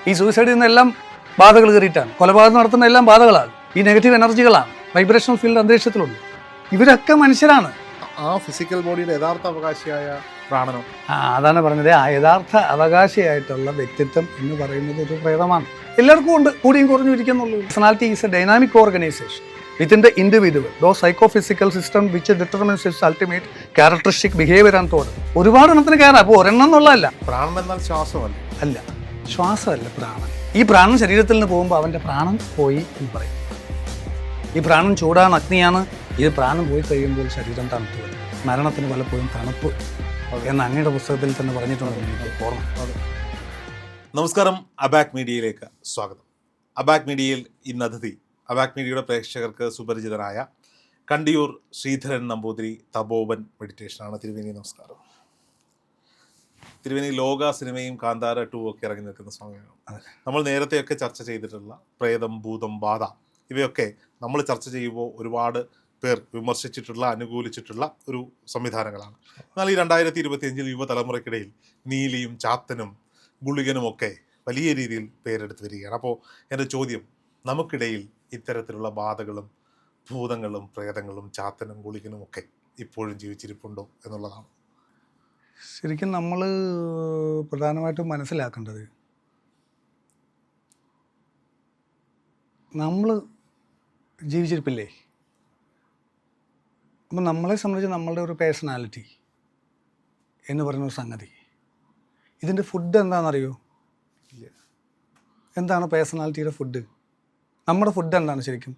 ഈ സൂയിസൈഡിൽ നിന്നെല്ലാം ബാധകൾ കയറിയിട്ടാണ്. കൊലപാതകം നടത്തുന്ന എല്ലാം ബാധകളാണ്. ഈ നെഗറ്റീവ് എനർജികളാണ് വൈബ്രേഷണൽ ഫീൽഡ് അന്തരീക്ഷത്തിലുണ്ട്. ഇവരൊക്കെ മനുഷ്യരാണ്. ആ ഫിസിക്കൽ ബോഡിയുടെ യഥാർത്ഥ അവകാശിയായ പ്രാണനോ? അതാണ് പറഞ്ഞത്. ആ യഥാർത്ഥ അവകാശിയായിട്ടുള്ള വ്യക്തിത്വം എന്ന് പറയുന്നത് ഒരു പ്രേതമാണ്. എല്ലാവർക്കും ഉണ്ട്, കൂടിയും കുറഞ്ഞു ഇരിക്കുന്നുള്ളൂ. Personality is a dynamic organisation within the individual. Those psychophysical system which determines its ultimate characteristic behavior and thought. ഒരുപാട് എണ്ണത്തിന് കയറാം. അപ്പോൾ ഒരെണ്ണം എന്നുള്ളതല്ല. പ്രാണൻ എന്നാൽ ശ്വാസമല്ല. അല്ല, ശ്വാസമല്ല പ്രാണൻ. ഈ പ്രാണൻ ശരീരത്തിൽ നിന്ന് പോകുമ്പോൾ അവൻ്റെ പ്രാണൻ പോയി എന്ന് പറയും. ഈ പ്രാണൻ ചൂടാണ്, അഗ്നിയാണ്. ഇത് പ്രാണൻ പോയി കഴിയുമ്പോൾ ശരീരം തണുത്തു വരും. മരണത്തിന് പലപ്പോഴും തണുപ്പ് എന്ന് അങ്ങയുടെ പുസ്തകത്തിൽ തന്നെ പറഞ്ഞിട്ടുണ്ട്. എനിക്ക് ഓർമ്മ. നമസ്കാരം, അബാക് മീഡിയയിലേക്ക് സ്വാഗതം. അബാക് മീഡിയയിൽ ഇന്ന് അതിഥി അബാക് മീഡിയയുടെ പ്രേക്ഷകർക്ക് സുപരിചിതനായ കണ്ടിയൂർ ശ്രീധരൻ നമ്പൂതിരി തപോവൻ മെഡിറ്റേഷനാണ്. തിരുവേനി നമസ്കാരം. തിരുവേനി ലോക സിനിമയും കാന്താര 2 ഒക്കെ ഇറങ്ങി നിൽക്കുന്ന സമയമാണ്. നമ്മൾ നേരത്തെയൊക്കെ ചർച്ച ചെയ്തിട്ടുള്ള പ്രേതം, ഭൂതം, ബാധ ഇവയൊക്കെ നമ്മൾ ചർച്ച ചെയ്യുമ്പോൾ ഒരുപാട് പേർ വിമർശിച്ചിട്ടുള്ള, അനുകൂലിച്ചിട്ടുള്ള ഒരു സംവിധാനങ്ങളാണ്. എന്നാൽ ഈ 2025 യുവതലമുറയ്ക്കിടയിൽ നീലിയും ചാത്തനും ഗുളികനുമൊക്കെ വലിയ രീതിയിൽ പേരെടുത്ത് വരികയാണ്. അപ്പോൾ എൻ്റെ ചോദ്യം, നമുക്കിടയിൽ ഇത്തരത്തിലുള്ള ബാധകളും ഭൂതങ്ങളും പ്രേതങ്ങളും ചാത്തനും ഗുളികനും ഒക്കെ ഇപ്പോഴും ജീവിച്ചിരിപ്പുണ്ടോ എന്നുള്ളതാണ്. ശരിക്കും നമ്മൾ പ്രധാനമായിട്ടും മനസ്സിലാക്കേണ്ടത്, നമ്മൾ ജീവിച്ചിരിപ്പില്ലേ. അപ്പം നമ്മളെ സംബന്ധിച്ച് നമ്മളുടെ ഒരു പേഴ്സണാലിറ്റി എന്ന് പറയുന്ന ഒരു സംഗതി, ഇതിൻ്റെ ഫുഡ് എന്താണെന്നറിയോ? എന്താണ് പേഴ്സണാലിറ്റിയുടെ ഫുഡ്? നമ്മുടെ ഫുഡ് എന്താണ് ശരിക്കും?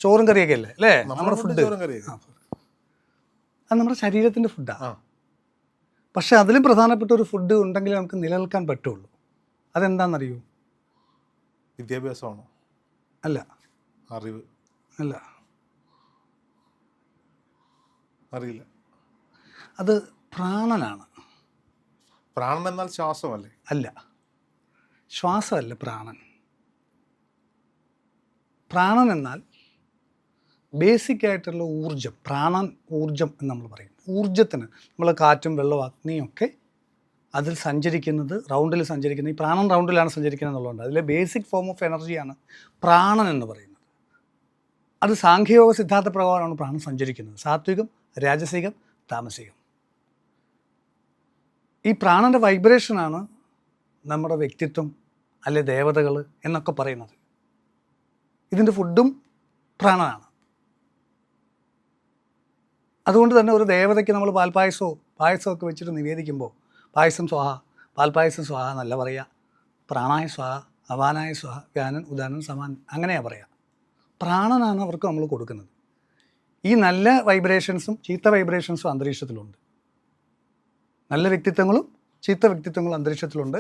ചോറും കറിയൊക്കെ അല്ലേ അല്ലേ നമ്മുടെ ഫുഡ്? അത് നമ്മുടെ ശരീരത്തിൻ്റെ ഫുഡാണ്. പക്ഷെ അതിലും പ്രധാനപ്പെട്ട ഒരു ഫുഡ് ഉണ്ടെങ്കിൽ നമുക്ക് നിലനിൽക്കാൻ പറ്റുള്ളൂ. അതെന്താണെന്നറിയോ? വിദ്യാഭ്യാസമാണോ? അല്ല. അറിവ്? അല്ല. അറിയില്ല. അത് പ്രാണനാണ്. പ്രാണൻ എന്നാൽ ശ്വാസമല്ലേ? അല്ല, ശ്വാസമല്ല പ്രാണൻ. പ്രാണൻ എന്നാൽ ബേസിക് ആയിട്ടുള്ള ഊർജം. പ്രാണൻ ഊർജം എന്ന് നമ്മൾ പറയും. ഊർജത്തിന് നമ്മൾ കാറ്റും വെള്ളവും അഗ്നിയും ഒക്കെ അതിൽ സഞ്ചരിക്കുന്നത്, റൗണ്ടിൽ സഞ്ചരിക്കുന്നത്, ഈ പ്രാണൻ റൗണ്ടിലാണ് സഞ്ചരിക്കുന്നത് എന്നുള്ളതുകൊണ്ട് അതിലെ ബേസിക് ഫോം ഓഫ് എനർജിയാണ് പ്രാണൻ എന്ന് പറയുന്നത്. അത് സാഖ്യയോഗ സിദ്ധാന്ത പ്രകാരമാണ് പ്രാണൻ സഞ്ചരിക്കുന്നത്. സാത്വികം, രാജസികം, താമസികം. ഈ പ്രാണൻ്റെ വൈബ്രേഷനാണ് നമ്മുടെ വ്യക്തിത്വം അല്ലെ ദേവതകൾ എന്നൊക്കെ പറയുന്നത്. ഇതിൻ്റെ ഫുഡും പ്രാണനാണ്. അതുകൊണ്ട് തന്നെ ഒരു ദേവതയ്ക്ക് നമ്മൾ പായസമൊക്കെ വെച്ചിട്ട് നിവേദിക്കുമ്പോൾ പായസം സ്വാഹ, പാൽപ്പായസം സ്വാഹ എന്നല്ല പറയുക. പ്രാണായ സ്വാഹ, അപാനായ സ്വാഹ, വ്യാനൻ ഉദാനൻ സമാൻ, അങ്ങനെയാണ് പറയുക. പ്രാണനാണ് അവർക്ക് നമ്മൾ കൊടുക്കുന്നത്. ഈ നല്ല വൈബ്രേഷൻസും ചീത്ത വൈബ്രേഷൻസും അന്തരീക്ഷത്തിലുണ്ട്. നല്ല വ്യക്തിത്വങ്ങളും ചീത്ത വ്യക്തിത്വങ്ങളും അന്തരീക്ഷത്തിലുണ്ട്.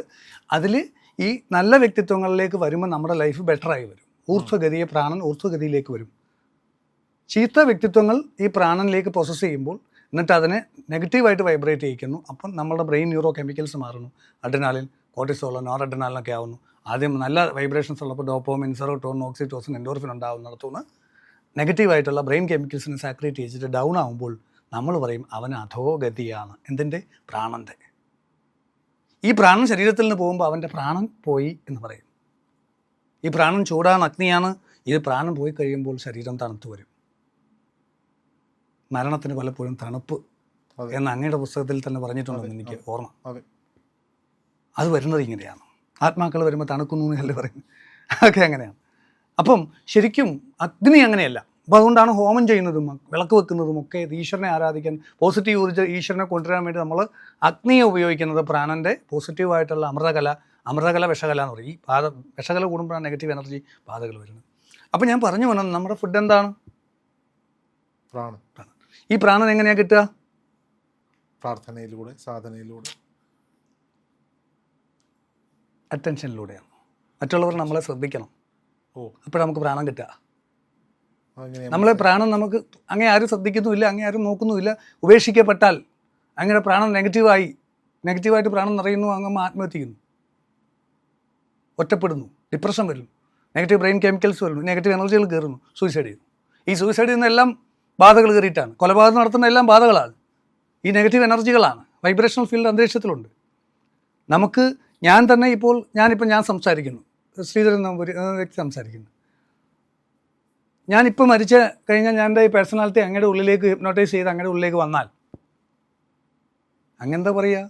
അതിൽ ഈ നല്ല വ്യക്തിത്വങ്ങളിലേക്ക് വരുമ്പോൾ നമ്മുടെ ലൈഫ് ബെറ്ററായി വരും. ഊർധ്വഗതിയെ പ്രാണൻ ഊർധ്വഗതിയിലേക്ക് വരും. ചീത്ത വ്യക്തിത്വങ്ങൾ ഈ പ്രാണനിലേക്ക് പ്രോസസ്സ് ചെയ്യുമ്പോൾ എന്നിട്ട് അതിനെ നെഗറ്റീവായിട്ട് വൈബ്രേറ്റ് ചെയ്യിക്കുന്നു. അപ്പം നമ്മുടെ ബ്രെയിൻ ന്യൂറോ കെമിക്കൽസ് മാറുന്നു. അഡ്രിനാലിൻ, കോർട്ടിസോൾ, നോർ അഡ്രിനാലിനൊക്കെ ആവുന്നു. ആദ്യം നല്ല വൈബ്രേഷൻസ് ഉള്ളപ്പോൾ ഡോപ്പോമിൻ, സെറോട്ടോണിൻ, ഓക്സിറ്റോസിൻ, എൻഡോർഫിൻ ഉണ്ടാവുന്നിടത്തുനിന്ന് നെഗറ്റീവായിട്ടുള്ള ബ്രെയിൻ കെമിക്കൽസിനെ സാക്രിയേറ്റ് ചെയ്തിട്ട് ഡൗൺ ആകുമ്പോൾ നമ്മൾ പറയും അവന് അധോഗതിയാണ്. എന്തിൻ്റെ? പ്രാണൻ്റെ. ഈ പ്രാണൻ ശരീരത്തിൽ നിന്ന് പോകുമ്പോൾ അവൻ്റെ പ്രാണൻ പോയി എന്ന് പറയും. ഈ പ്രാണൻ ചൂടാണ്, അഗ്നിയാണ്. ഇത് പ്രാണൻ പോയി കഴിയുമ്പോൾ ശരീരം തണുത്തു വരും. മരണത്തിന് പലപ്പോഴും തണുപ്പ് എന്ന് അങ്ങയുടെ പുസ്തകത്തിൽ തന്നെ പറഞ്ഞിട്ടുണ്ടെന്ന് എനിക്ക് ഓർമ്മ. അത് വരുന്നത് ഇങ്ങനെയാണ്. ആത്മാക്കൾ വരുമ്പോൾ തണുക്കുന്നു എന്നല്ലേ പറയുന്നത്. അതൊക്കെ അങ്ങനെയാണ്. അപ്പം ശരിക്കും അഗ്നി അങ്ങനെയല്ല. അപ്പോൾ അതുകൊണ്ടാണ് ഹോമം ചെയ്യുന്നതും വിളക്ക് വെക്കുന്നതും ഒക്കെ ഈശ്വരനെ ആരാധിക്കാൻ, പോസിറ്റീവ് ഊർജ്ജ ഈശ്വരനെ കൊണ്ടുവരാൻ വേണ്ടി നമ്മൾ അഗ്നിയെ ഉപയോഗിക്കുന്നത്. പ്രാണൻ്റെ പോസിറ്റീവായിട്ടുള്ള അമൃതകല വിഷകല എന്ന് പറയും. ഈ വിഷകല കൂടുമ്പോഴാണ് നെഗറ്റീവ് എനർജി ബാധകൾ വരുന്നത്. അപ്പോൾ ഞാൻ പറഞ്ഞു വന്നത്, നമ്മുടെ ഫുഡ് എന്താണ്? പ്രാണൻ. ഈ പ്രാണൻ എങ്ങനെയാണ് കിട്ടുക? പ്രാർത്ഥനയിലൂടെ, സാധനയിലൂടെ, അറ്റൻഷനിലൂടെയാണ്. മറ്റുള്ളവർ നമ്മളെ ശ്രദ്ധിക്കണം. അപ്പോഴാണ് നമുക്ക് പ്രാണൻ കിട്ടുക. നമ്മളെ പ്രാണൻ നമുക്ക് അങ്ങേ ആരും ശ്രദ്ധിക്കുന്നുമില്ല, അങ്ങേ ആരും നോക്കുന്നുമില്ല. ഉപേക്ഷിക്കപ്പെട്ടാൽ അങ്ങയുടെ പ്രാണൻ നെഗറ്റീവായിട്ട് പ്രാണൻ നിറയുന്നു. അങ്ങ് ആത്മഹത്യ ചെയ്യുന്നു, ഒറ്റപ്പെടുന്നു, ഡിപ്രഷൻ വരുന്നു, നെഗറ്റീവ് ബ്രെയിൻ കെമിക്കൽസ് വരുന്നു, നെഗറ്റീവ് എനർജികൾ കയറുന്നു, സൂയിസൈഡ് ചെയ്യുന്നു. ഈ സൂയിസൈഡിൽ നിന്നെല്ലാം ബാധകൾ കയറിയിട്ടാണ്. കൊലപാതകം നടത്തുന്ന എല്ലാം ബാധകളാണ്. ഈ നെഗറ്റീവ് എനർജികളാണ്. വൈബ്രേഷണൽ ഫീൽഡ് അന്തരീക്ഷത്തിലുണ്ട്. നമുക്ക് ഞാൻ തന്നെ ഞാൻ സംസാരിക്കുന്നു, ശ്രീധരൻ നമ്പൂരി എന്ന വ്യക്തി സംസാരിക്കുന്നു. ഞാനിപ്പോൾ മരിച്ച് കഴിഞ്ഞാൽ ഞാൻ ഈ പേഴ്സണാലിറ്റി അങ്ങയുടെ ഉള്ളിലേക്ക് ഹിപ്നോട്ടൈസ് ചെയ്ത് അങ്ങയുടെ ഉള്ളിലേക്ക് വന്നാൽ അങ്ങെന്താ പറയുക?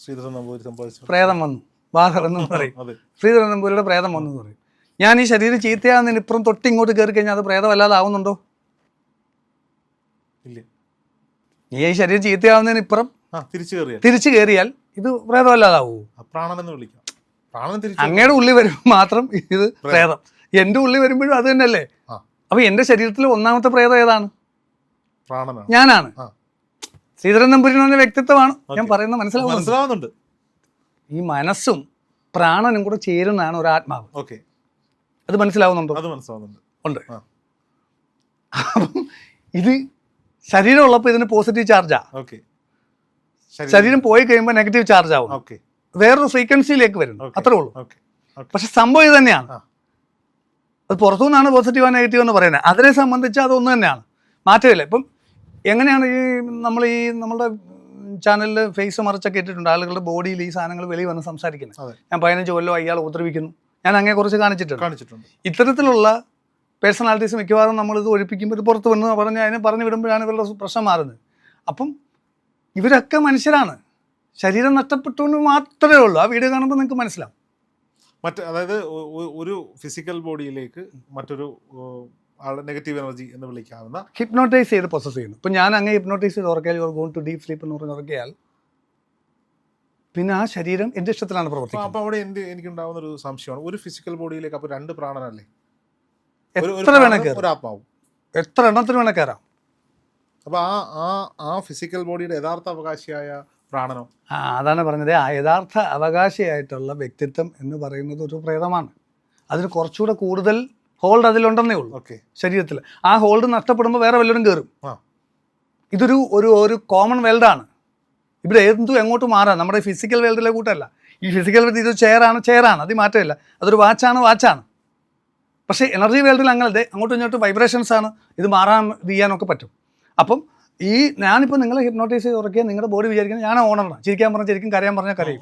ശ്രീധരൻ നമ്പൂരി സംഭവിച്ചു പ്രേതം വന്നു, ബാധ എന്നും പറയും. ശ്രീധരൻ നമ്പൂരിയുടെ പ്രേതം വന്നു എന്ന് പറയും. ഞാൻ ഈ ശരീരം ചീത്തയാകുന്നതിനിപ്പുറം തൊട്ടിങ്ങോട്ട് കയറി കഴിഞ്ഞാൽ അത് പ്രേതമല്ലാതെ ആവുന്നുണ്ടോ? ഇല്ല. നീ ഈ ശരീരം ചീത്തയാവുന്നതിനിപ്പുറം തിരിച്ചു കയറിയാൽ ഇത് പ്രേതമല്ലാതാവൂ? പ്രാണനെന്ന് വിളിക്കാം. അങ്ങയുടെ ഉള്ളിൽ വരുമ്പോൾ മാത്രം ഇത് പ്രേതം, എൻ്റെ ഉള്ളിൽ വരുമ്പോഴും അത് തന്നെയല്ലേ? അപ്പൊ എൻ്റെ ശരീരത്തിൽ ഒന്നാമത്തെ പ്രേതം ഏതാണ്? ഞാനാണ്. ശ്രീധരൻ നമ്പൂരി എന്ന് പറഞ്ഞ വ്യക്തിത്വമാണ് ഞാൻ പറയുന്നത്. മനസ്സിലാവുന്നുണ്ട്. ഈ മനസ്സും പ്രാണനും കൂടെ ചേരുന്നതാണ് ഒരു ആത്മാവ്. അത് മനസ്സിലാവുന്നുണ്ടോ? ഉണ്ട്. അപ്പം ഇത് ശരീരം ഉള്ളപ്പോൾ ഇതിന് പോസിറ്റീവ് ചാർജാ, ശരീരം പോയി കഴിയുമ്പോൾ നെഗറ്റീവ് ചാർജ് ആവും, വേറൊരു ഫ്രീക്വൻസിയിലേക്ക് വരുന്നു, അത്രേ ഉള്ളൂ. പക്ഷെ സംഭവം ഇത് തന്നെയാണ്. അത് പുറത്തുനിന്നാണ് പോസിറ്റീവോ നെഗറ്റീവ് എന്ന് പറയുന്നത്. അതിനെ സംബന്ധിച്ച് അതൊന്നു തന്നെയാണ്, മാറ്റമില്ല. ഇപ്പം എങ്ങനെയാണ് നമ്മളുടെ ചാനലിൽ ഫേസ് മറച്ചൊക്കെ ഇട്ടിട്ടുണ്ട്, ആളുകളുടെ ബോഡിയിൽ ഈ സാധനങ്ങൾ വെളിയിൽ വന്ന് സംസാരിക്കുന്നത്. ഞാൻ 15 കൊല്ലം അയാൾ ഉപദ്രവിക്കുന്നു, ഞാൻ അങ്ങനെ കുറച്ച് കാണിച്ചിട്ടുണ്ട്. ഇത്തരത്തിലുള്ള പേഴ്സണാലിറ്റീസ് മിക്കവാറും നമ്മളിത് ഒഴിപ്പിക്കുമ്പോൾ ഇത് പുറത്ത് വന്ന് അതിനെ പറഞ്ഞു വിടുമ്പോഴാണ് ഇവരുടെ പ്രശ്നം മാറുന്നത്. അപ്പം ഇവരൊക്കെ മനുഷ്യരാണ്, ശരീരം നഷ്ടപ്പെട്ടുകൊണ്ട് മാത്രമേ ഉള്ളൂ. ആ വീഡിയോ കാണുമ്പോൾ നിങ്ങൾക്ക് മനസ്സിലാവും. അതായത് ഒരു ഫിസിക്കൽ ബോഡിയിലേക്ക് മറ്റൊരു നെഗറ്റീവ് എനർജി എന്ന് വിളിക്കാവുന്ന ഹിപ്നോട്ടൈസ് ചെയ്ത് പ്രോസസ് ചെയ്യുന്നു. ഇപ്പം ഞാൻ അങ്ങനെ ഹിപ്നോട്ടൈസ് ചെയ്ത് ഉറക്കിയാൽ your gone to deep sleep എന്ന് പറഞ്ഞ് ഉറക്കിയാൽ പിന്നെ ആ ശരീരം എൻ്റെ ഇഷ്ടത്തിലാണ് പ്രവർത്തിക്കുന്നത്. അപ്പോൾ അവിടെ എനിക്കുണ്ടാവുന്ന ഒരു സംശയമാണ്, ഒരു ഫിസിക്കൽ ബോഡിയിലേക്ക് അപ്പോൾ 2 പ്രാണനല്ലേ? എത്ര വേണേ കയറാം, എത്ര എണ്ണത്തിന് വേണേ കയറാം. അപ്പോൾ ആ ഫിസിക്കൽ ബോഡിയുടെ യഥാർത്ഥ അവകാശിയായ പ്രാണനോ? അതാണ് പറഞ്ഞത്, ആ യഥാർത്ഥ അവകാശിയായിട്ടുള്ള വ്യക്തിത്വം എന്ന് പറയുന്നത് ഒരു പ്രേതമാണ്. അതിന് കുറച്ചുകൂടെ കൂടുതൽ ഹോൾഡ് അതിലുണ്ടെന്നേ ഉള്ളൂ ശരീരത്തിൽ. ആ ഹോൾഡ് നഷ്ടപ്പെടുമ്പോൾ വേറെ വല്ലവരും കയറും. ഇതൊരു ഒരു കോമൺ വേൾഡാണ്. ഇവിടെ എങ്ങോട്ട് മാറാം, നമ്മുടെ ഫിസിക്കൽ വേൾഡിലെ കൂട്ടല്ല. ഈ ഫിസിക്കൽ വേൾഡ് ഇത് ചെയറാണ്, അത് മാറ്റമില്ല. അതൊരു വാച്ചാണ്. പക്ഷേ എനർജി വേൾഡിൽ അങ്ങനെ അങ്ങോട്ടും ഇങ്ങോട്ടും വൈബ്രേഷൻസ് ആണ്, ഇത് മാറാൻ ചെയ്യാനൊക്കെ പറ്റും. അപ്പം ഞാനിപ്പോൾ നിങ്ങളെ ഹിപ്നോട്ടൈസ് ചെയ്ത് ഉറക്കിയാൽ നിങ്ങളുടെ ബോഡി വിചാരിക്കുന്നത് ഞാൻ ഓണറാണ്, ചിരിക്കാൻ പറഞ്ഞാൽ ചിരിക്കും, കരയാൻ പറഞ്ഞാൽ കരയും.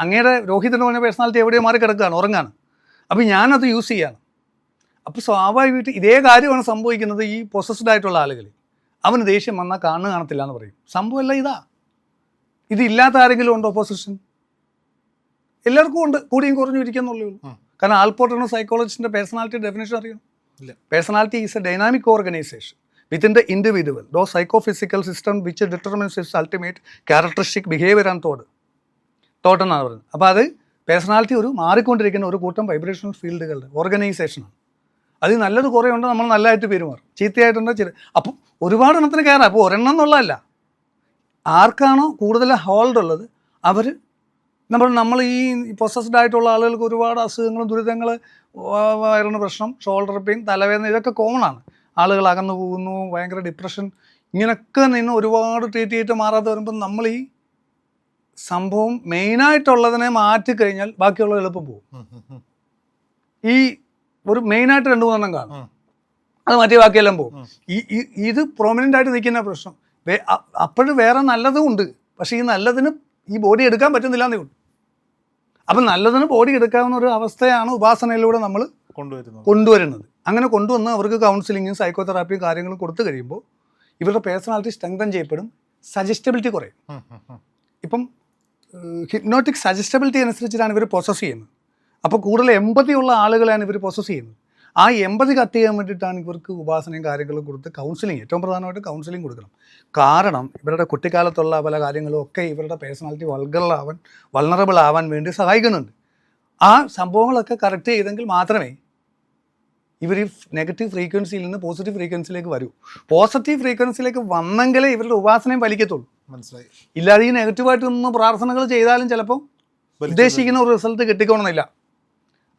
അങ്ങയുടെ രോഹിത് എന്ന് പറഞ്ഞ പേഴ്സണാലിറ്റി എവിടെയോ മാറി കിടക്കുകയാണ്, ഉറങ്ങാണ്. അപ്പം ഞാനത് യൂസ് ചെയ്യാണ്. അപ്പോൾ സ്വാഭാവികമായിട്ട് ഇതേ കാര്യമാണ് സംഭവിക്കുന്നത് ഈ പൊസസ്ഡ് ആയിട്ടുള്ള ആളുകൾ. അവന് ദേഷ്യം വന്നാൽ കാണത്തില്ല എന്ന് പറയും. സംഭവമല്ല ഇതില്ലാത്ത ആരെങ്കിലും ഉണ്ടോ പൊസഷൻ? എല്ലാവർക്കും ഉണ്ട്, കൂടിയും കുറഞ്ഞും ഇരിക്കുന്നുള്ളൂ. കാരണം ആൽപോർട്ടർ സൈക്കോളജിസ്റ്റിൻ്റെ പേഴ്സണാലിറ്റി ഡെഫിനേഷൻ അറിയണം. Personality is a dynamic organisation within the individual, those psychophysical system which determines its ultimate characteristic behavior and thought എന്നാണ് പറയുന്നത്. അപ്പോൾ അത് പേഴ്സണാലിറ്റി ഒരു മാറിക്കൊണ്ടിരിക്കുന്ന ഒരു കൂട്ടം വൈബ്രേഷണൽ ഫീൽഡുകളുടെ ഓർഗനൈസേഷനാണ്. അതിൽ നല്ലത് കുറേ ഉണ്ട്, നമ്മൾ നല്ലതായിട്ട് പെരുമാറും, ചീത്തയായിട്ടുണ്ട് അപ്പം ഒരുപാട് എണ്ണത്തിന് കയറാം. അപ്പോൾ ഒരെണ്ണം എന്നുള്ളതല്ല, ആർക്കാണോ കൂടുതൽ ഹോൾഡ് ഉള്ളത് അവർ നമ്മൾ ഈ പൊസസ്ഡ് ആയിട്ടുള്ള ആളുകൾക്ക് ഒരുപാട് അസുഖങ്ങളും ദുരിതങ്ങൾ, വയറിന് പ്രശ്നം, ഷോൾഡർ പെയിൻ, തലവേദന, ഇതൊക്കെ കോമൺ ആണ്. ആളുകൾ അകന്നു പോകുന്നു, ഭയങ്കര ഡിപ്രഷൻ, ഇങ്ങനെയൊക്കെ നിന്ന് ഒരുപാട് ട്രീറ്റ് ചെയ്തിട്ട് മാറാതെ വരുമ്പോൾ നമ്മൾ ഈ സംഭവം മെയിനായിട്ടുള്ളതിനെ മാറ്റിക്കഴിഞ്ഞാൽ ബാക്കിയുള്ളത് എളുപ്പം പോകും. ഈ ഒരു മെയിനായിട്ട് 2-3 കാണും, അത് മാറ്റി ബാക്കിയെല്ലാം പോകും. ഇത് പ്രോമിനൻ്റ് ആയിട്ട് നിൽക്കുന്ന പ്രശ്നം. അപ്പോഴും വേറെ നല്ലതും ഉണ്ട്, പക്ഷേ ഈ നല്ലതിന് ഈ ബോഡി എടുക്കാൻ പറ്റുന്നില്ല എന്നേ ഉള്ളൂ. അപ്പം നല്ലതിന് ബോഡി എടുക്കാവുന്ന ഒരു അവസ്ഥയാണ് ഉപാസനയിലൂടെ നമ്മൾ കൊണ്ടുവരുന്നത്. അങ്ങനെ കൊണ്ടുവന്ന് അവർക്ക് കൗൺസിലിങ്ങും സൈക്കോതെറാപ്പിയും കാര്യങ്ങളും കൊടുത്തു കഴിയുമ്പോൾ ഇവരുടെ പേഴ്സണാലിറ്റി സ്ട്രെങ്തൻ ചെയ്യപ്പെടും, സജസ്റ്റബിലിറ്റി കുറയും. ഇപ്പം ഹിപ്നോട്ടിക് സജസ്റ്റബിലിറ്റി അനുസരിച്ചിട്ടാണ് ഇവർ പ്രോസസ്സ് ചെയ്യുന്നത്. അപ്പോൾ കൂടുതൽ എമ്പതി ഉള്ള ആളുകളെയാണ് ഇവർ പ്രോസസ്സ് ചെയ്യുന്നത്. ആ എമ്പതി കട്ട് ചെയ്യാൻ വേണ്ടിയിട്ടാണ് ഇവർക്ക് ഉപാസനയും കാര്യങ്ങളും കൊടുത്ത് കൗൺസിലിംഗ്, ഏറ്റവും പ്രധാനമായിട്ട് കൗൺസിലിംഗ് കൊടുക്കണം. കാരണം ഇവരുടെ കുട്ടിക്കാലത്തുള്ള പല കാര്യങ്ങളും ഒക്കെ ഇവരുടെ പേഴ്സണാലിറ്റി വൾണറബിൾ ആവാൻ വേണ്ടി സഹായിക്കുന്നുണ്ട്. ആ സംഭവങ്ങളൊക്കെ കറക്റ്റ് ചെയ്തെങ്കിൽ മാത്രമേ ഇവർ ഈ നെഗറ്റീവ് ഫ്രീക്വൻസിയിൽ നിന്ന് പോസിറ്റീവ് ഫ്രീക്വൻസിയിലേക്ക് വരൂ. പോസിറ്റീവ് ഫ്രീക്വൻസിയിലേക്ക് വന്നെങ്കിലേ ഇവരുടെ ഉപാസനയും വലിക്കത്തുള്ളൂ. മനസ്സിലായി? ഇല്ലാതെ ഈ നെഗറ്റീവായിട്ട് നിന്ന് പ്രാർത്ഥനകൾ ചെയ്താലും ചിലപ്പോൾ ഉദ്ദേശിക്കുന്ന ഒരു റിസൾട്ട് കിട്ടിക്കോണമെന്നില്ല.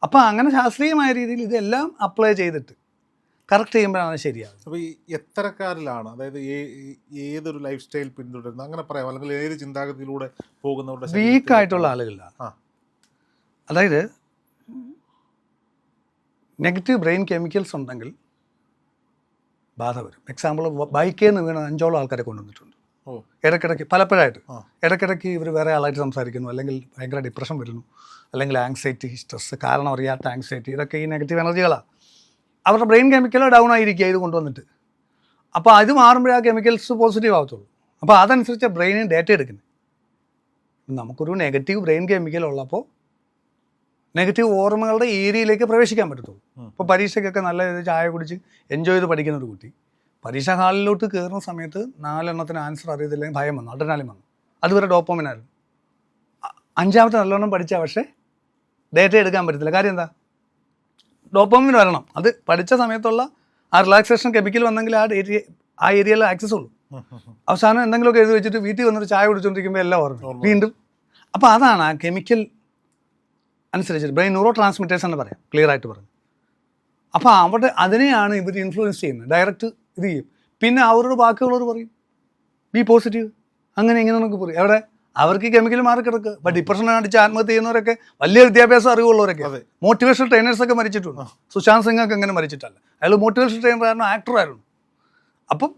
അപ്പോൾ അങ്ങനെ ശാസ്ത്രീയമായ രീതിയിൽ ഇതെല്ലാം അപ്ലൈ ചെയ്തിട്ട് കറക്റ്റ് ചെയ്യുമ്പോഴാണ് ശരിയാകും. അപ്പോൾ ഈ എത്തരക്കാരിലാണ്, അതായത് ഏതൊരു ലൈഫ് സ്റ്റൈൽ പിന്തുടരുന്ന, അങ്ങനെ പറയാം, അല്ലെങ്കിൽ ഏത് ചിന്താഗതിയിലൂടെ പോകുന്നവരുടെ വീക്കായിട്ടുള്ള ആളുകളിലാണ്. അതായത് നെഗറ്റീവ് ബ്രെയിൻ കെമിക്കൽസ് ഉണ്ടെങ്കിൽ ബാധ വരും. എക്സാമ്പിൾ ബൈക്കിൽ നിന്ന് വീണ 5ഓളം ആൾക്കാരെ കൊണ്ടുവന്നിട്ടുണ്ട്. ഓ. ഇടയ്ക്കിടയ്ക്ക് പലപ്പോഴായിട്ട് ആ. ഇടയ്ക്കിടയ്ക്ക് ഇവർ വേറെ ആളായിട്ട് സംസാരിക്കുന്നു, അല്ലെങ്കിൽ ഭയങ്കര ഡിപ്രഷൻ വരുന്നു, അല്ലെങ്കിൽ ആങ്സൈറ്റി, സ്ട്രെസ്, കാരണം അറിയാത്ത ആങ്സൈറ്റി, ഇതൊക്കെ ഈ നെഗറ്റീവ് എനർജികളാണ്. അവരുടെ ബ്രെയിൻ കെമിക്കൽ ഡൗൺ ആയിരിക്കുക ഇത് കൊണ്ടുവന്നിട്ട്. അപ്പോൾ അത് മാറുമ്പോഴേ ആ കെമിക്കൽസ് പോസിറ്റീവ് ആവത്തുള്ളൂ. അപ്പോൾ അതനുസരിച്ച് ബ്രെയിനിന് ഡേറ്റ എടുക്കുന്നത്. നമുക്കൊരു നെഗറ്റീവ് ബ്രെയിൻ കെമിക്കൽ ഉള്ളപ്പോൾ നെഗറ്റീവ് ഓർമ്മകളുടെ ഏരിയയിലേക്ക് പ്രവേശിക്കാൻ പറ്റത്തുള്ളൂ. ഇപ്പോൾ പരീക്ഷയ്ക്കൊക്കെ നല്ല രീതിയിൽ ചായ കുടിച്ച് എൻജോയ് ചെയ്ത് പഠിക്കുന്ന ഒരു കുട്ടി പരീക്ഷാ ഹാളിലോട്ട് കയറുന്ന സമയത്ത് 4 എണ്ണത്തിന് ആൻസർ അറിയത്തില്ലെങ്കിൽ ഭയം വന്നു, അഡ്രിനാലിൻ വന്നു, അതുവരെ ഡോപ്പമിനായിരുന്നു. 5ാമത്തെ നല്ലോണം പഠിച്ചാൽ പക്ഷേ ഡേറ്റ എടുക്കാൻ പറ്റത്തില്ല. കാര്യം എന്താ? ഡോപ്പമിൻ വരണം. അത് പഠിച്ച സമയത്തുള്ള ആ റിലാക്സേഷൻ കെമിക്കൽ വന്നെങ്കിൽ ആ ഏരിയയിൽ ആക്സസ് ഉള്ളൂ. അവസാനം എന്തെങ്കിലുമൊക്കെ എഴുതി വെച്ചിട്ട് വീട്ടിൽ വന്നിട്ട് ചായ കുടിച്ചുകൊണ്ടിരിക്കുമ്പോൾ എല്ലാം ഓർമ്മ വീണ്ടും. അപ്പോൾ അതാണ് ആ കെമിക്കൽ അനുസരിച്ചിട്ട് ബ്രെയിൻ ന്യൂറോ ട്രാൻസ്മിറ്റേഴ്സ് എന്ന് പറയാം, ക്ലിയർ ആയിട്ട് പറഞ്ഞു. അപ്പോൾ അവിടെ അതിനെയാണ് ഇവർ ഇൻഫ്ലുവൻസ് ചെയ്യുന്നത്, ഡയറക്റ്റ് ഇത് ചെയ്യും. പിന്നെ അവരോട് ബാക്കിയുള്ളവർ പറയും ബി പോസിറ്റീവ്, അങ്ങനെ ഇങ്ങനെ നമുക്ക് പറയും. എവിടെ അവർക്ക് കെമിക്കൽ മാറി കിടക്കുക. ബട്ട് ഡിപ്രഷൻ അടിച്ച് ആത്മഹത്യ ചെയ്യുന്നവരൊക്കെ വലിയ വിദ്യാഭ്യാസം അറിവുള്ളവരൊക്കെ, മോട്ടിവേഷണൽ ട്രെയിനേഴ്സൊക്കെ മരിച്ചിട്ടുണ്ട്. സുശാന്ത് സിംഗ് ഒക്കെ അങ്ങനെ മരിച്ചിട്ടല്ല, അയാൾ മോട്ടിവേഷണൽ ട്രെയിനറായിരുന്നു, ആക്ടറായിരുന്നു. അപ്പം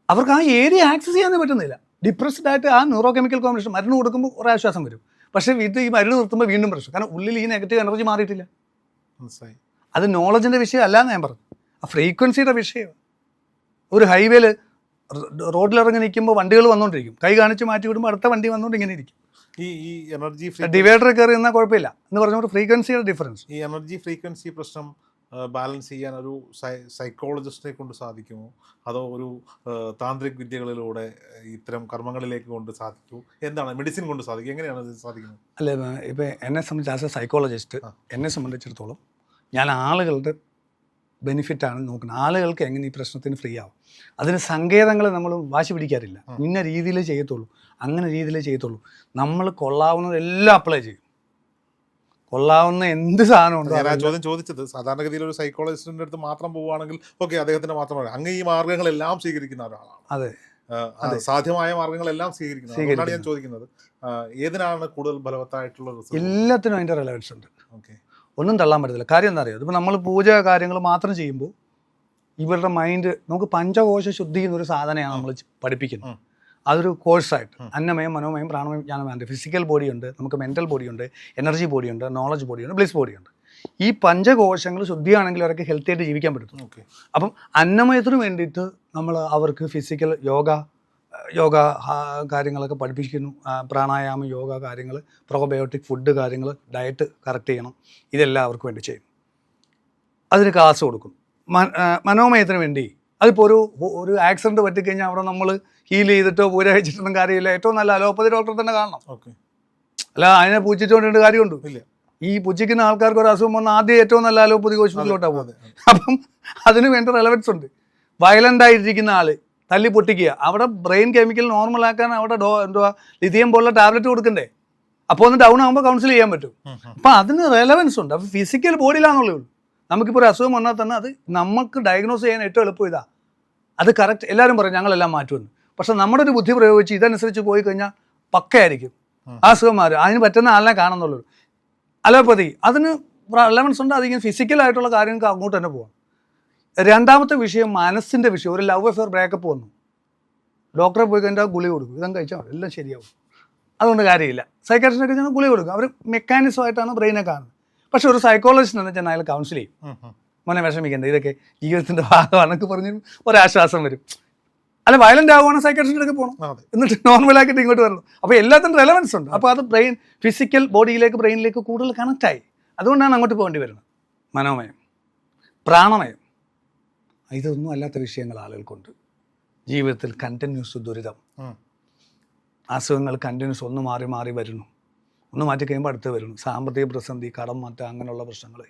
അവർക്ക് ആ ഏരിയ ആക്സസ് ചെയ്യാനേ പറ്റുന്നില്ല. ഡിപ്രസ്ഡ് ആയിട്ട് ആ ന്യൂറോ കെമിക്കൽ കോമ്പിനേഷൻ മരുന്ന് കൊടുക്കുമ്പോൾ കുറേ ആശ്വാസം വരും. പക്ഷേ ഈ മരുന്ന് നിർത്തുമ്പോൾ വീണ്ടും പ്രശ്നം, കാരണം ഉള്ളിൽ ഈ നെഗറ്റീവ് എനർജി മാറിയിട്ടില്ല. അത് നോളജിൻ്റെ വിഷയം അല്ലാന്ന് ഞാൻ പറഞ്ഞു, ആ ഫ്രീക്വൻസിയുടെ വിഷയം. ഒരു ഹൈവേയിൽ റോഡിലിറങ്ങി നിൽക്കുമ്പോൾ വണ്ടികൾ വന്നുകൊണ്ടിരിക്കും, കൈ കാണിച്ച് മാറ്റി വിടുമ്പോൾ അടുത്ത വണ്ടി വന്നുകൊണ്ട് ഇങ്ങനെ ഇരിക്കും. ഈ എനർജി ഡിവൈഡർ കയറി എന്നാൽ കുഴപ്പമില്ല എന്ന് പറഞ്ഞുകൊണ്ട് ഫ്രീക്വൻസിയുടെ ഡിഫറൻസ്. ഈ എനർജി ഫ്രീക്വൻസി പ്രശ്നം ബാലൻസ് ചെയ്യാൻ ഒരു സൈക്കോളജിസ്റ്റിനെ കൊണ്ട് സാധിക്കുമോ, അതോ ഒരു താന്ത്രിക് വിദ്യകളിലൂടെ ഇത്തരം കർമ്മങ്ങളിലേക്ക് കൊണ്ട് സാധിക്കുമോ? എന്താണ് മെഡിസിൻ കൊണ്ട് സാധിക്കും? എങ്ങനെയാണ് ഇത് സാധിക്കുന്നത്? അല്ലേ, ഇപ്പം എന്നെ സംബന്ധിച്ച് ആസ് എ സൈക്കോളജിസ്റ്റ് എന്നെ സംബന്ധിച്ചിടത്തോളം ഞാൻ ആളുകളുടെ ബെനിഫിറ്റാണ് നോക്കുന്നത്. ആളുകൾക്ക് എങ്ങനെ ഈ പ്രശ്നത്തിന് ഫ്രീ ആവും. അതിന് സങ്കേതങ്ങൾ നമ്മൾ വാശി പിടിക്കാറില്ല. ഇന്ന രീതിയിലേ ചെയ്യത്തുള്ളൂ, അങ്ങനെ രീതിയിലേ ചെയ്യത്തുള്ളൂ. നമ്മൾ കൊള്ളാവുന്നതെല്ലാം അപ്ലൈ ചെയ്യും. കൊള്ളാവുന്ന എന്ത് സാധനമുണ്ടോ. ഞാൻ ആ ചോദ്യം ചോദിച്ചത് സാധാരണഗതിയിൽ ഒരു സൈക്കോളജിസ്റ്റിന്റെ അടുത്ത് മാത്രം പോവുകയാണെങ്കിൽ ഓക്കെ, അദ്ദേഹത്തിന് മാത്രമാണ്. അങ്ങ് ഈ മാർഗ്ഗങ്ങളെല്ലാം സ്വീകരിക്കുന്ന ഒരാളാണ്. അതെ, സാധ്യമായ മാർഗ്ഗങ്ങളെല്ലാം സ്വീകരിക്കുന്നത്. അതുകൊണ്ടാണ് ഞാൻ ചോദിക്കുന്നത്, ഏതിനാണ് കൂടുതൽ ഫലവത്തായിട്ടുള്ള റിസൾട്ട്? എല്ലാത്തിനും അതിൻ്റെ റെലവൻസ് ഉണ്ട്. ഓക്കെ, ഒന്നും തള്ളാൻ പറ്റത്തില്ല. കാര്യം എന്താ അറിയാം, ഇതിപ്പോൾ നമ്മൾ പൂജ കാര്യങ്ങൾ മാത്രം ചെയ്യുമ്പോൾ ഇവരുടെ മൈൻഡ്, നമുക്ക് പഞ്ചകോശ ശുദ്ധി എന്നൊരു സാധനമാണ് നമ്മൾ പഠിപ്പിക്കുന്നത്. അതൊരു കോഴ്സായിട്ട് അന്നമയം, മനോമയം, പ്രാണമയം, ജ്ഞാനമയം. ഫിസിക്കൽ ബോഡിയുണ്ട്, നമുക്ക് മെൻ്റൽ ബോഡിയുണ്ട്, എനർജി ബോഡിയുണ്ട്, നോളജ് ബോഡിയുണ്ട്, ബ്ലിസ് ബോഡിയുണ്ട്. ഈ പഞ്ചകോശങ്ങൾ ശുദ്ധിയാണെങ്കിൽ അവർക്ക് ഹെൽത്തി ആയിട്ട് ജീവിക്കാൻ പറ്റും. അപ്പം അന്നമയത്തിന് വേണ്ടിയിട്ട് നമ്മൾ അവർക്ക് ഫിസിക്കൽ യോഗ കാര്യങ്ങളൊക്കെ പഠിപ്പിക്കുന്നു. പ്രാണായാമം, യോഗ കാര്യങ്ങൾ, പ്രോബയോട്ടിക് ഫുഡ് കാര്യങ്ങൾ, ഡയറ്റ് കറക്റ്റ് ചെയ്യണം. ഇതെല്ലാം അവർക്ക് വേണ്ടി ചെയ്യും. അതിന് ക്ലാസ് കൊടുക്കും. മനോമയത്തിന് വേണ്ടി അതിപ്പോൾ ഒരു ആക്സിഡൻറ്റ് പറ്റിക്കഴിഞ്ഞാൽ അവിടെ നമ്മൾ ഹീൽ ചെയ്തിട്ടോ പൂര കഴിച്ചിട്ടൊന്നും കാര്യമില്ല. ഏറ്റവും നല്ല അലോപ്പതി ഡോക്ടറെ തന്നെ കാണണം. അല്ല അതിനെ പൂജിച്ചുകൊണ്ടിട്ട് കാര്യമുണ്ട്. ഈ പൂജിക്കുന്ന ആൾക്കാർക്ക് ഒരു അസുഖം വന്നാൽ ആദ്യം ഏറ്റവും നല്ല അലോപ്പതി ഹോസ്പിറ്റലിലോട്ടാണ് പോകുന്നത്. അപ്പം അതിന് വേണ്ട റെലവൻസ് ഉണ്ട്. വയലൻ്റ് ആയിട്ടിരിക്കുന്ന ആൾ തല്ലി പൊട്ടിക്കുക, അവിടെ ബ്രെയിൻ കെമിക്കൽ നോർമലാക്കാൻ അവിടെ ലിഥിയം പോലുള്ള ടാബ്ലറ്റ് കൊടുക്കണ്ടേ. അപ്പോൾ ഒന്ന് ഡൗൺ ആകുമ്പോൾ കൗൺസിൽ ചെയ്യാൻ പറ്റും. അപ്പം അതിന് റെലവൻസ് ഉണ്ട്. അപ്പോൾ ഫിസിക്കൽ ബോഡിയിലാണെന്നുള്ളൂ. നമുക്കിപ്പോൾ ഒരു അസുഖം വന്നാൽ തന്നെ അത് നമുക്ക് ഡയഗ്നോസ് ചെയ്യാൻ ഏറ്റവും എളുപ്പം ഇതാ. അത് കറക്റ്റ്. എല്ലാവരും പറയും ഞങ്ങളെല്ലാം മാറ്റുമെന്ന്. പക്ഷെ നമ്മുടെ ഒരു ബുദ്ധി പ്രയോഗിച്ച് ഇതനുസരിച്ച് പോയി കഴിഞ്ഞാൽ പക്കയായിരിക്കും ആ അസുഖം മാറും. അതിന് പറ്റുന്ന ആളിനെ കാണുന്നുള്ളൂ. അലോപ്പതി അതിന് റെലവൻസ് ഉണ്ട്. അതിങ്ങനെ ഫിസിക്കലായിട്ടുള്ള കാര്യങ്ങൾക്ക് അങ്ങോട്ട് തന്നെ പോകാം. രണ്ടാമത്തെ വിഷയം മനസ്സിൻ്റെ വിഷയം. ഒരു ലവ് അഫെയർ ബ്രേക്കപ്പ് വന്നു, ഡോക്ടറെ പോയി കഴിഞ്ഞാൽ ഗുളി കൊടുക്കും, ഇതങ്ങ് കഴിച്ചാൽ എല്ലാം ശരിയാവും. അതുകൊണ്ട് കാര്യമില്ല. സൈക്കാട്രിസ്റ്റിനൊക്കെ ചെന്നാൽ ഗുളി കൊടുക്കും. അവർ മെക്കാനിസമായിട്ടാണ് ബ്രെയിനെ കാണുന്നത്. പക്ഷെ ഒരു സൈക്കോളജിസ്റ്റ് എന്ന് വെച്ചാൽ അയാൾ കൗൺസിൽ ചെയ്യും. മോനെ വിഷമിക്കേണ്ട, ഇതൊക്കെ ജീവിതത്തിൻ്റെ ഭാഗമാണെന്നൊക്കെ പറഞ്ഞ് ഒരാശ്വാസം വരും. അല്ല വയലൻ്റ് ആവുകയാണെങ്കിൽ സൈക്കാട്രിസ്റ്റിലേക്ക് പോകണം, എന്നിട്ട് നോർമലാക്കിയിട്ട് ഇങ്ങോട്ട് വരണം. അപ്പോൾ എല്ലാത്തിനും റെലവൻസ് ഉണ്ട്. അപ്പോൾ അത് ബ്രെയിൻ ഫിസിക്കൽ ബോഡിയിലേക്ക് ബ്രെയിനിലേക്ക് കൂടുതൽ കണക്റ്റായി. അതുകൊണ്ടാണ് അങ്ങോട്ട് പോകേണ്ടി വരുന്നത്. മനോമയം, പ്രാണമയം, ഇതൊന്നും അല്ലാത്ത വിഷയങ്ങൾ ആളുകൾക്കുണ്ട്. ജീവിതത്തിൽ കണ്ടിന്യൂസ് ദുരിതം, അസുഖങ്ങൾ കണ്ടിന്യൂസ് ഒന്ന് മാറി മാറി വരുന്നു. ഒന്ന് മാറ്റി കഴിയുമ്പോൾ അടുത്ത് വരുന്നു. സാമ്പത്തിക പ്രതിസന്ധി, കടം മാറ്റം, അങ്ങനെയുള്ള പ്രശ്നങ്ങൾ.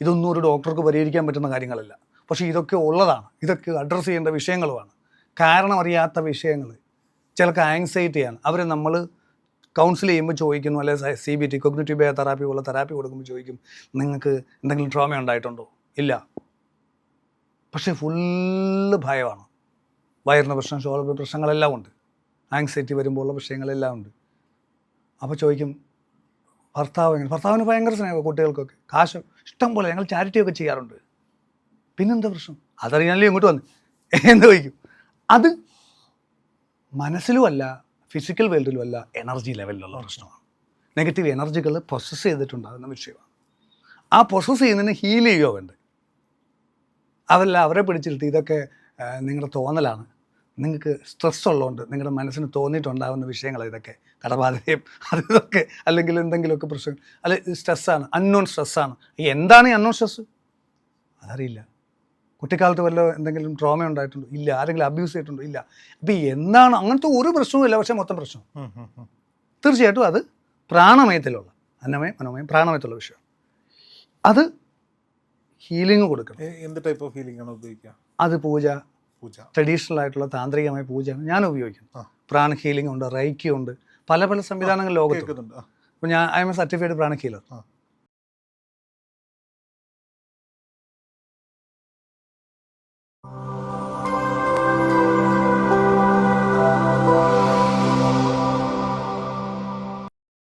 ഇതൊന്നും ഒരു ഡോക്ടർക്ക് പരിഹരിക്കാൻ പറ്റുന്ന കാര്യങ്ങളല്ല. പക്ഷേ ഇതൊക്കെ ഉള്ളതാണ്. ഇതൊക്കെ അഡ്രസ്സ് ചെയ്യേണ്ട വിഷയങ്ങളുമാണ്. കാരണം അറിയാത്ത വിഷയങ്ങൾ. ചിലർക്ക് ആങ്സൈറ്റിയാണ്. അവർ നമ്മൾ കൗൺസിൽ ചെയ്യുമ്പോൾ ചോദിക്കുന്നു, അല്ലെങ്കിൽ CBT കോഗ്നിറ്റീവ് ബിഹേവിയർ തെറാപ്പി പോലെ തെറാപ്പി കൊടുക്കുമ്പോൾ ചോദിക്കും, നിങ്ങൾക്ക് എന്തെങ്കിലും ട്രോമ ഉണ്ടായിട്ടുണ്ടോ? ഇല്ല. പക്ഷേ ഫുള്ള് ഭയമാണ്. വയറിന് പ്രശ്നം, ഷോൾഡർ പ്രശ്നങ്ങളെല്ലാം ഉണ്ട്. ആങ്സൈറ്റി വരുമ്പോഴുള്ള വിഷയങ്ങളെല്ലാം ഉണ്ട്. അപ്പോൾ ചോദിക്കും ഭർത്താവിന് ഭയങ്കര സ്നേഹം, കുട്ടികൾക്കൊക്കെ കാശ് ഇഷ്ടം പോലെ, ഞങ്ങൾ ചാരിറ്റിയൊക്കെ ചെയ്യാറുണ്ട്, പിന്നെന്താ പ്രശ്നം? അതറിയാനല്ലേ ഇങ്ങോട്ട് വന്ന് എന്ന് ചോദിക്കും. അത് മനസ്സിലുമല്ല, ഫിസിക്കൽ വേൾഡിലുമല്ല, എനർജി ലെവലിലുള്ള പ്രശ്നമാണ്. നെഗറ്റീവ് എനർജികൾ പ്രോസസ്സ് ചെയ്തിട്ടുണ്ടാകുന്ന വിഷയമാണ്. ആ പ്രോസസ്സ് ചെയ്യുന്നതിന് ഹീൽ ചെയ്യുക വേണ്ടത്. അതല്ല അവരെ പിടിച്ചിട്ട് ഇതൊക്കെ നിങ്ങളുടെ തോന്നലാണ്, നിങ്ങൾക്ക് സ്ട്രെസ് ഉള്ളതുകൊണ്ട് നിങ്ങളുടെ മനസ്സിന് തോന്നിയിട്ടുണ്ടാകുന്ന വിഷയങ്ങൾ ഇതൊക്കെ, കടബാധ്യതയും അതൊക്കെ, അല്ലെങ്കിൽ എന്തെങ്കിലുമൊക്കെ പ്രശ്നം, അല്ലെ സ്ട്രെസ്സാണ്, അൺനോൺ സ്ട്രെസ്സാണ്. എന്താണ് ഈ അൺനോൺ സ്ട്രെസ്സ്? അതറിയില്ല. കുട്ടിക്കാലത്ത് വല്ല എന്തെങ്കിലും ട്രോമ ഉണ്ടായിട്ടുണ്ടോ? ഇല്ല. ആരെങ്കിലും അബ്യൂസ് ചെയ്തിട്ടുണ്ടോ? ഇല്ല. അപ്പം എന്താണ്? അങ്ങനത്തെ ഒരു പ്രശ്നവും ഇല്ല, പക്ഷേ മൊത്തം പ്രശ്നം. തീർച്ചയായിട്ടും അത് പ്രാണമയത്തിലുള്ള, അന്നമയം മനോമയം പ്രാണമയത്തിലുള്ള വിഷയം. അത് ഹീലിംഗ് കൊടുക്കണം. എന്ത് ടൈപ്പ് ഓഫ് ഹീലിംഗ് ആണ് ഉപയോഗിക്കുക? അത് പൂജ, ട്രഡീഷണൽ ആയിട്ടുള്ള താന്ത്രികമായ പൂജയാണ് ഞാൻ ഉപയോഗിക്കുന്നത്. പ്രാണ ഹീലിംഗ് ഉണ്ട്, റൈക്കി ഉണ്ട്, പല പല സംവിധാനങ്ങൾ ലോകത്തുണ്ട്. അപ്പോൾ I am a certified prana healer.